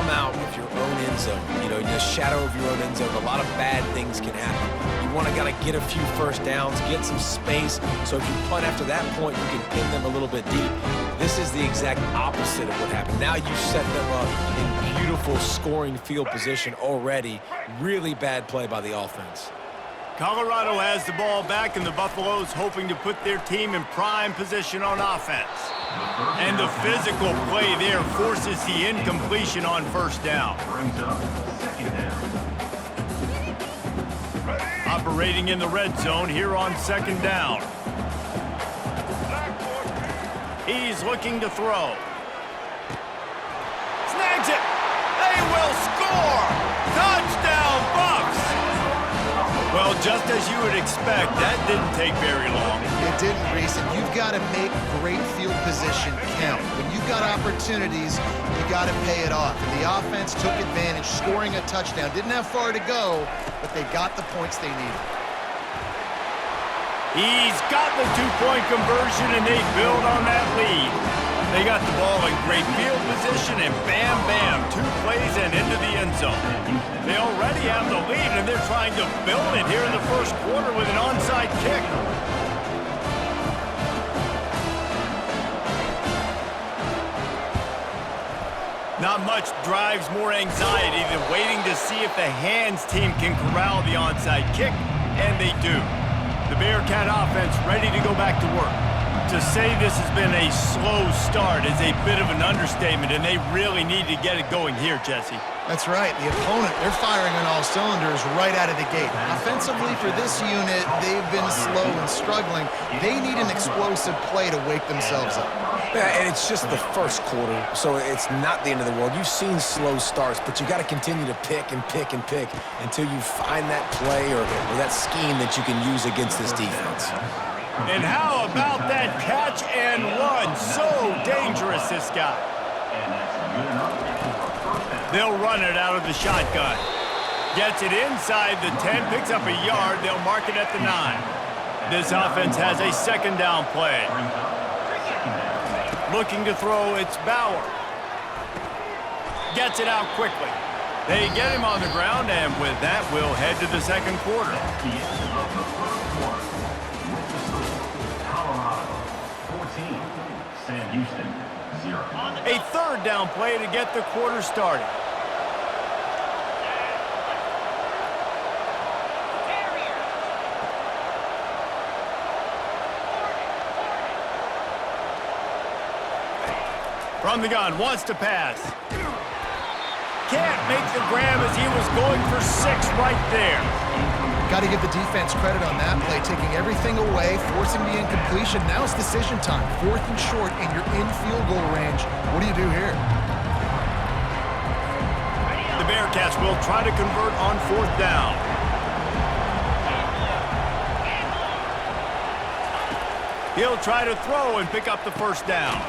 come out of your own end zone, you know, in the shadow of your own end zone, a lot of bad things can happen. You want to get a few first downs, get some space, so if you punt after that point, you can pin them a little bit deep. This is the exact opposite of what happened. Now you set them up in beautiful scoring field position already. Really bad play by the offense. Colorado has the ball back, and the Buffaloes hoping to put their team in prime position on offense. And the physical play there forces the incompletion on first down. Operating in the red zone here on second down. He's looking to throw. Snags it. They will score. Touchdown, Buffs. Well, just as you would expect, that didn't take very long. It didn't, Reese, and you've got to make great field position count. When you've got opportunities, you got to pay it off. And the offense took advantage, scoring a touchdown. Didn't have far to go, but they got the points they needed. He's got the two-point conversion, and they build on that lead. They got the ball in great field position, and bam, bam, 2 plays and into the end zone. They already have the lead, and they're trying to build it here in the first quarter with an onside kick. Not much drives more anxiety than waiting to see if the hands team can corral the onside kick, and they do. The Bearcat offense ready to go back to work. To say this has been a slow start is a bit of an understatement, and they really need to get it going here, Jesse. That's right. The opponent, they're firing on all cylinders right out of the gate. Offensively for this unit, they've been slow and struggling. They need an explosive play to wake themselves up. Yeah, and it's just the first quarter, so it's not the end of the world. You've seen slow starts, but you got to continue to pick and pick and pick until you find that play or that scheme that you can use against this defense. And how about that catch and run? So dangerous, this guy. They'll run it out of the shotgun. Gets it inside the 10, picks up a yard. They'll mark it at the 9. This offense has a second down play. Looking to throw, it's Bauer. Gets it out quickly. They get him on the ground, and with that, we'll head to the second quarter. A third down play to get the quarter started. From the gun, wants to pass. Can't make the grab as he was going for 6 right there. Got to give the defense credit on that play, taking everything away, forcing the incompletion. Now it's decision time. 4th and short, and you're in field goal range. What do you do here? The Bearcats will try to convert on 4th down. He'll try to throw and pick up the first down.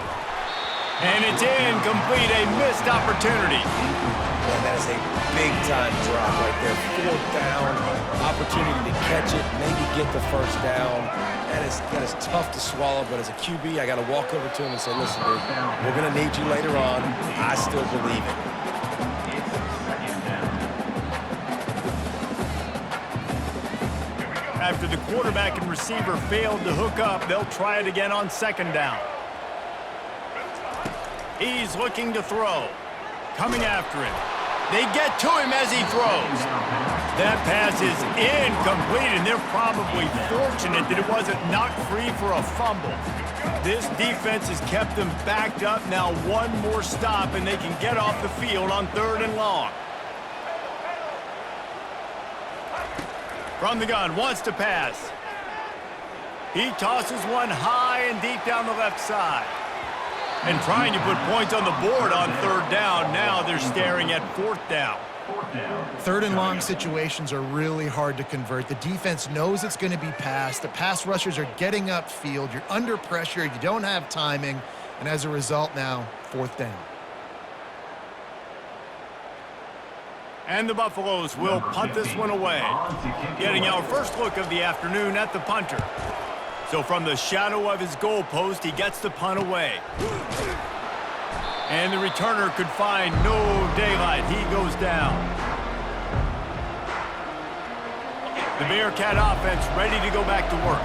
And it's incomplete, a missed opportunity. And that is a big-time drop right there. 4th down, opportunity to catch it, maybe get the first down. That is tough to swallow, but as a QB, I got to walk over to him and say, listen, dude, we're going to need you later on. I still believe it. After the quarterback and receiver failed to hook up, they'll try it again on 2nd down. He's looking to throw. Coming after him. They get to him as he throws. That pass is incomplete, and they're probably fortunate that it wasn't knocked free for a fumble. This defense has kept them backed up. Now one more stop, and they can get off the field on 3rd and long. From the gun, wants to pass. He tosses one high and deep down the left side. And trying to put points on the board on 3rd down. Now they're staring at 4th down. 3rd and long situations are really hard to convert. The defense knows it's going to be passed. The pass rushers are getting upfield. You're under pressure. You don't have timing. And as a result now, 4th down. And the Buffaloes will punt this one away. Getting our first look of the afternoon at the punter. So from the shadow of his goalpost, he gets the punt away. And the returner could find no daylight. He goes down. The Bearcat offense ready to go back to work.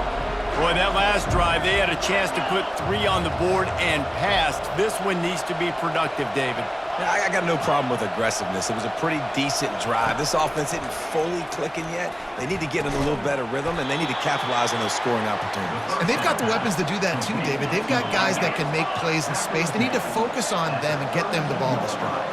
Boy, that last drive, they had a chance to put 3 on the board and passed. This one needs to be productive, David. Yeah, I got no problem with aggressiveness. It was a pretty decent drive. This offense isn't fully clicking yet. They need to get in a little better rhythm, and they need to capitalize on those scoring opportunities. And they've got the weapons to do that too, David. They've got guys that can make plays in space. They need to focus on them and get them the ball this drive.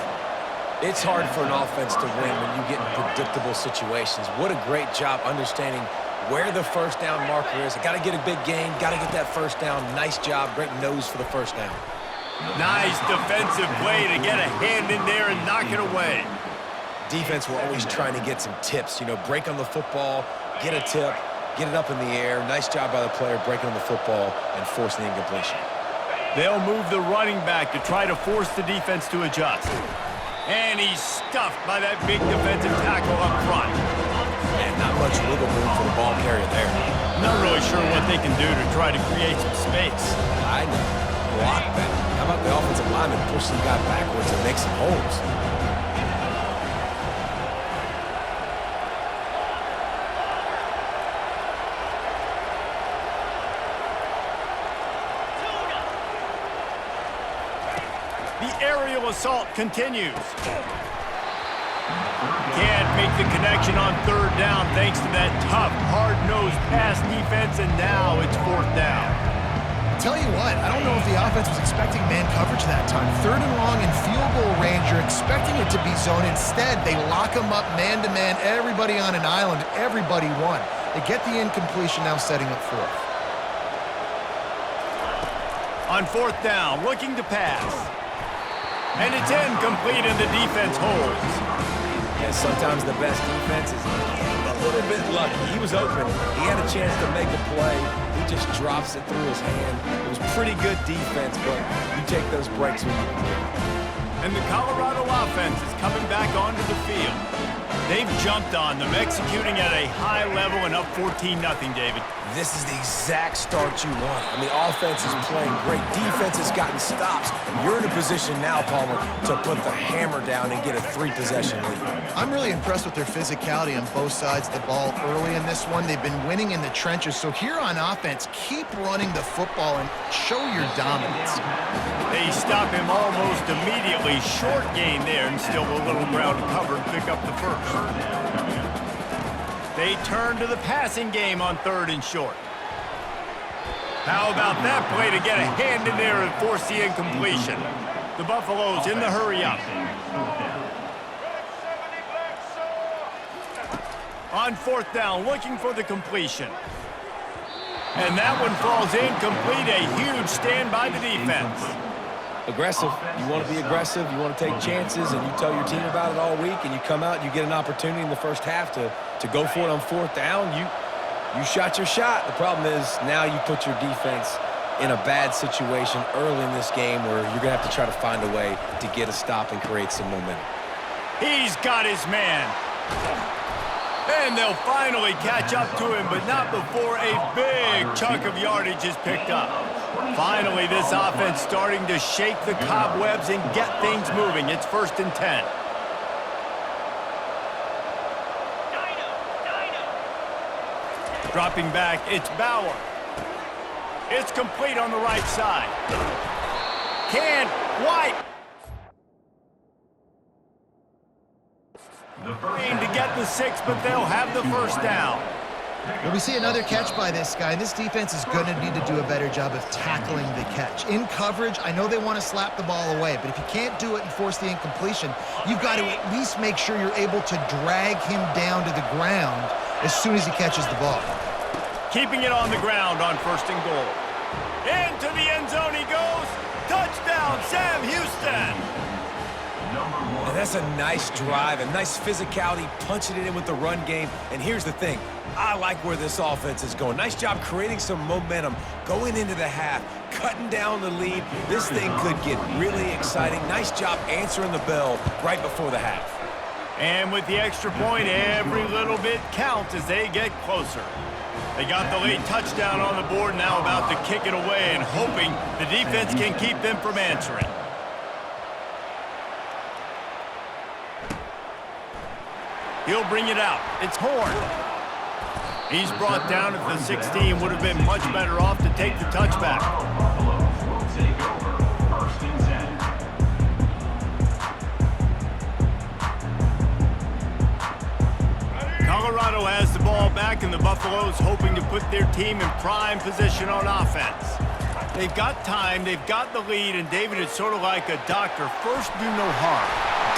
It's hard for an offense to win when you get in predictable situations. What a great job understanding where the first down marker is. Got to get a big gain, got to get that first down. Nice job, great nose for the first down. Nice defensive play to get a hand in there and knock it away. Defense, we're always trying to get some tips. You know, break on the football, get a tip, get it up in the air. Nice job by the player breaking on the football and forcing the incompletion. They'll move the running back to try to force the defense to adjust. And he's stuffed by that big defensive tackle up front. And not much wiggle room for the ball carrier there. Not really sure what they can do to try to create some space. I know. Block that. How about the offensive lineman push some guy backwards and make some holes? The aerial assault continues. Can't make the connection on 3rd down thanks to that tough, hard-nosed pass defense, and now it's 4th down. Tell you what, I don't know if the offense was expecting man coverage that time. 3rd and long in field goal range, you're expecting it to be zone. Instead, they lock them up man-to-man, everybody on an island, everybody won. They get the incompletion, now setting up 4th. On 4th down, looking to pass. And it's incomplete, and the defense holds. Yeah, sometimes the best defense is a little bit lucky. He was open. He had a chance to make a play. He just drops it through his hand. It was pretty good defense, but you take those breaks when you can get them. And the Colorado offense is coming back onto the field. They've jumped on them, executing at a high level and up 14-0, David. This is the exact start you want. I mean, offense is playing great. Defense has gotten stops. You're in a position now, Palmer, to put the hammer down and get a 3-possession lead. I'm really impressed with their physicality on both sides of the ball early in this one. They've been winning in the trenches. So here on offense, keep running the football and show your dominance. They stop him almost immediately. Short gain there and still a little ground covered. Pick up the first. They turn to the passing game on 3rd and short. How about that play to get a hand in there and force the incompletion? The Buffaloes in the hurry up. On 4th down, looking for the completion. And that one falls incomplete. A huge stand by the defense. Aggressive. You want to be aggressive. You want to take chances, and you tell your team about it all week, and you come out and you get an opportunity in the first half to go for it on 4th down. You shot your shot. The problem is now you put your defense in a bad situation early in this game where you're going to have to try to find a way to get a stop and create some momentum. He's got his man. And they'll finally catch up to him, but not before a big chunk of yardage is picked up. Finally, this offense starting to shake the cobwebs and get things moving. It's 1st and 10. Dropping back, it's Bauer. It's complete on the right side. Can't quite. To get the 6, but they'll have the first down. Well, we see another catch by this guy. This defense is going to need to do a better job of tackling the catch. In coverage, I know they want to slap the ball away, but if you can't do it and force the incompletion, you've got to at least make sure you're able to drag him down to the ground as soon as he catches the ball. Keeping it on the ground on 1st and goal. Into the end zone he goes. Touchdown, Sam Houston. And that's a nice drive, a nice physicality, punching it in with the run game. And here's the thing. I like where this offense is going. Nice job creating some momentum, going into the half, cutting down the lead. This thing could get really exciting. Nice job answering the bell right before the half. And with the extra point, every little bit counts as they get closer. They got the late touchdown on the board, now about to kick it away and hoping the defense can keep them from answering. He'll bring it out. It's Horn. He's brought down at the 16. Would have been much better off to take the touchback. Colorado has the ball back, and the Buffaloes hoping to put their team in prime position on offense. They've got time, they've got the lead, and David is sort of like a doctor. First, do no harm.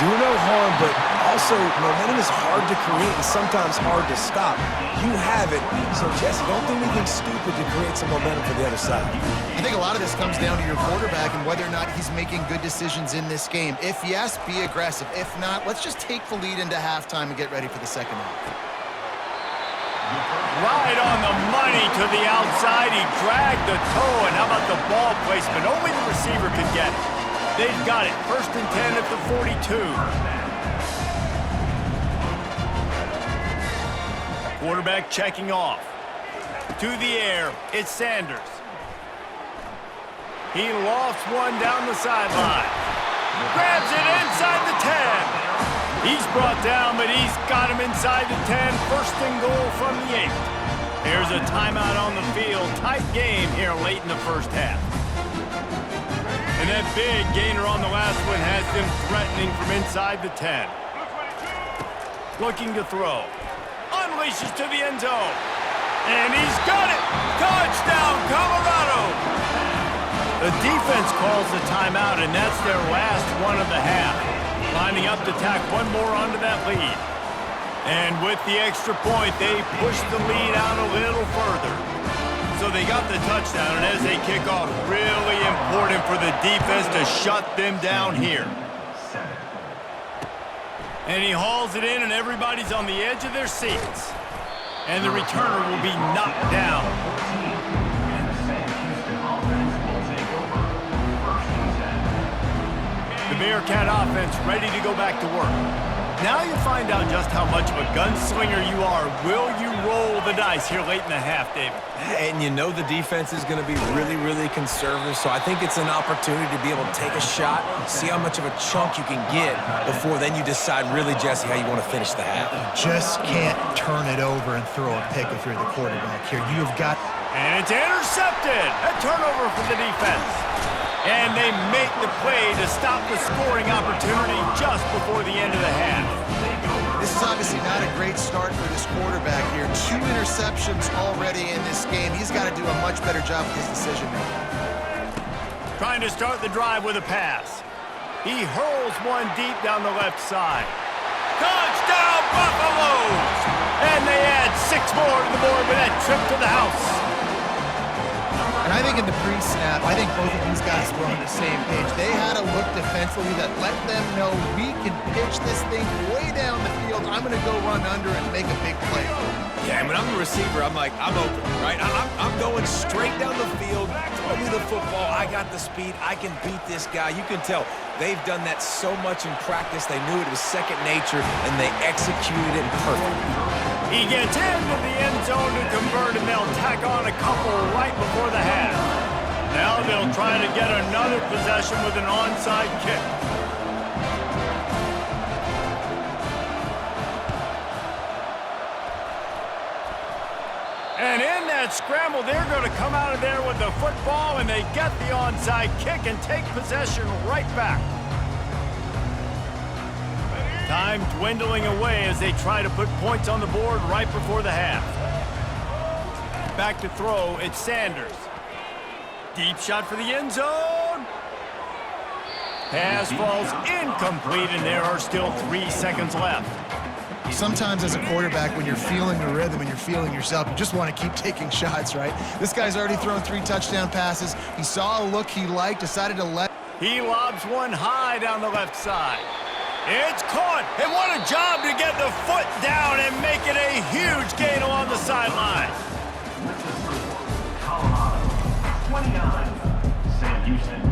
Do no harm, but also momentum is hard to create and sometimes hard to stop. You have it, so Jesse, don't do anything stupid to create some momentum for the other side. I think a lot of this comes down to your quarterback and whether or not he's making good decisions in this game. If yes, be aggressive. If not, let's just take the lead into halftime and get ready for the second half. Right on the money to the outside. He dragged the toe, and how about the ball placement? Only the receiver could get it. They've got it. 1st and 10 at the 42. Quarterback checking off. To the air, it's Sanders. He lofts one down the sideline. Grabs it inside the 10. He's brought down, but he's got him inside the 10. 1st and goal from the 8. There's a timeout on the field. Tight game here late in the first half. And that big gainer on the last one has them threatening from inside the 10. Looking to throw. Unleashes to the end zone. And he's got it! Touchdown, Colorado! The defense calls the timeout, and that's their last one of the half. Lining up to tack one more onto that lead. And with the extra point, they push the lead out a little further. So they got the touchdown, and as they kick off, really important for the defense to shut them down here. And he hauls it in, and everybody's on the edge of their seats. And the returner will be knocked down. The Bearcat offense ready to go back to work. Now you find out just how much of a gunslinger you are. Will you roll the dice here late in the half, David? And you know the defense is going to be really, really conservative, so I think it's an opportunity to be able to take a shot, see how much of a chunk you can get before then you decide really, Jesse, how you want to finish the half. Just can't turn it over and throw a pick if you're the quarterback here. You've got... And it's intercepted. A turnover for the defense. And they make the play to stop the scoring opportunity just before the end of the half. This is obviously not a great start for this quarterback here. 2 interceptions already in this game. He's got to do a much better job with his decision-making. Trying to start the drive with a pass. He hurls one deep down the left side. Touchdown, Buffaloes! And they add 6 more to the board with that trip to the house. And I think in the pre-snap, I think both of these guys were on the same page. They had a look defensively that let them know we can pitch this thing way down the field. I'm going to go run under and make a big play. Yeah, when I'm the receiver, I'm like, I'm open, right? I'm going straight down the field, throw me the football, I got the speed, I can beat this guy. You can tell they've done that so much in practice, they knew it was second nature, and they executed it perfectly. He gets into the end zone to convert, and they'll tack on a couple right before the half. Now they'll try to get another possession with an onside kick. And in that scramble, they're going to come out of there with the football, and they get the onside kick and take possession right back. Time dwindling away as they try to put points on the board right before the half. Back to throw, it's Sanders. Deep shot for the end zone. Pass falls incomplete, and there are still 3 seconds left. Sometimes as a quarterback, when you're feeling the rhythm and you're feeling yourself, you just want to keep taking shots, right? This guy's already thrown 3 touchdown passes. He saw a look he liked, decided to let... He lobs one high down the left side. It's caught, and what a job to get the foot down and make it a huge gain along the sideline. Colorado, 29, Sam Houston.